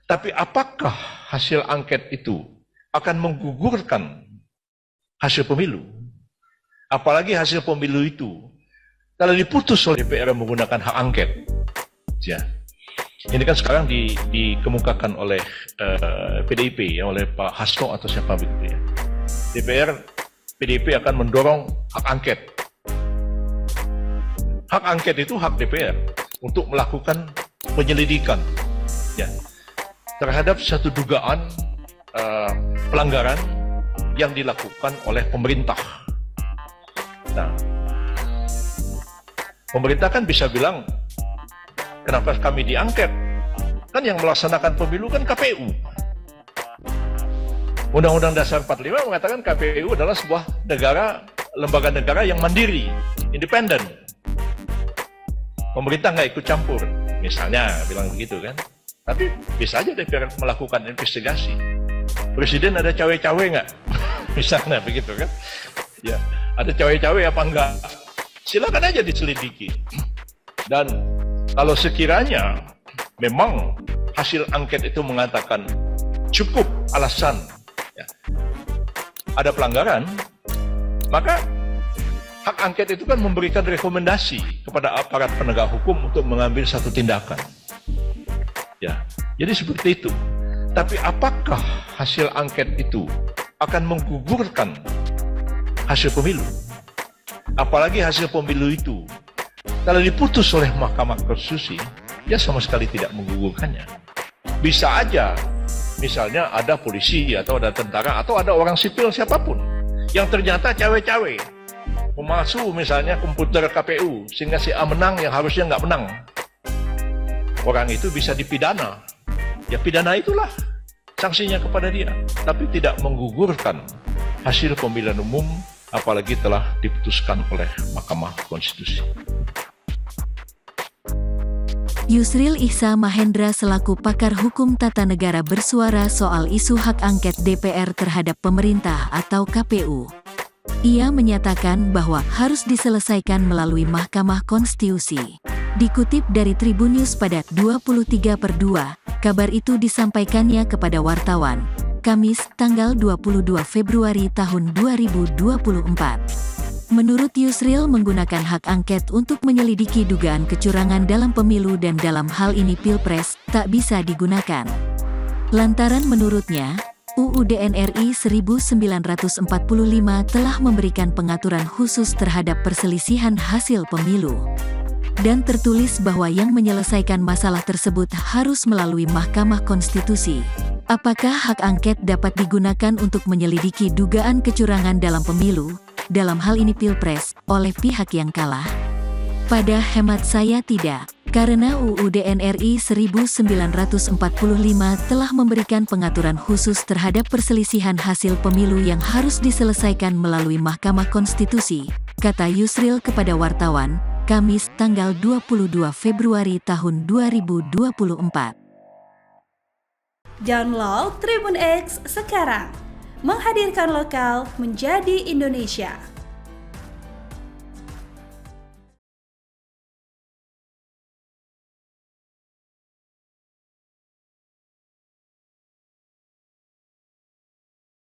Tapi apakah hasil angket itu akan menggugurkan hasil pemilu? Apalagi hasil pemilu itu kalau diputus oleh DPR menggunakan hak angket. Ya. Ini kan sekarang dikemukakan oleh PDIP, ya, oleh Pak Hasto atau siapa begitu ya. PDIP akan mendorong hak angket. Hak angket itu hak DPR untuk melakukan penyelidikan, ya, terhadap satu dugaan pelanggaran yang dilakukan oleh pemerintah. Nah, pemerintah kan bisa bilang, kenapa kami diangket? Kan yang melaksanakan pemilu kan KPU. Undang-Undang Dasar 45 mengatakan KPU adalah sebuah lembaga negara yang mandiri, independen. Pemerintah nggak ikut campur, misalnya bilang begitu kan. Tapi bisa aja DPR melakukan investigasi. Presiden ada cawe-cawe nggak? Misalnya begitu kan. Ya, ada cawe-cawe apa enggak? Silakan aja diselidiki. Dan kalau sekiranya memang hasil angket itu mengatakan cukup alasan, ya, ada pelanggaran, maka hak angket itu kan memberikan rekomendasi kepada aparat penegak hukum untuk mengambil satu tindakan. Ya, jadi seperti itu. Tapi apakah hasil angket itu akan menggugurkan hasil pemilu? Apalagi hasil pemilu itu kalau diputus oleh Mahkamah Konstitusi, ya sama sekali tidak menggugurkannya. Bisa aja, misalnya ada polisi atau ada tentara atau ada orang sipil siapapun yang ternyata cawe-cawe memasuk misalnya komputer KPU sehingga si A menang yang harusnya nggak menang. Orang itu bisa dipidana. Ya pidana itulah sanksinya kepada dia. Tapi tidak menggugurkan hasil pemilihan umum apalagi telah diputuskan oleh Mahkamah Konstitusi. Yusril Ihsa Mahendra selaku pakar hukum tata negara bersuara soal isu hak angket DPR terhadap pemerintah atau KPU. Ia menyatakan bahwa harus diselesaikan melalui Mahkamah Konstitusi. Dikutip dari Tribun News pada 23/2, kabar itu disampaikannya kepada wartawan, Kamis, tanggal 22 Februari tahun 2024. Menurut Yusril, menggunakan hak angket untuk menyelidiki dugaan kecurangan dalam pemilu dan dalam hal ini Pilpres, tak bisa digunakan. Lantaran menurutnya, UUD NRI 1945 telah memberikan pengaturan khusus terhadap perselisihan hasil pemilu. Dan tertulis bahwa yang menyelesaikan masalah tersebut harus melalui Mahkamah Konstitusi. Apakah hak angket dapat digunakan untuk menyelidiki dugaan kecurangan dalam pemilu, dalam hal ini Pilpres, oleh pihak yang kalah? Pada hemat saya tidak, karena UUD NRI 1945 telah memberikan pengaturan khusus terhadap perselisihan hasil pemilu yang harus diselesaikan melalui Mahkamah Konstitusi, kata Yusril kepada wartawan, Kamis tanggal 22 Februari tahun 2024. Download Tribun X sekarang, menghadirkan lokal menjadi Indonesia.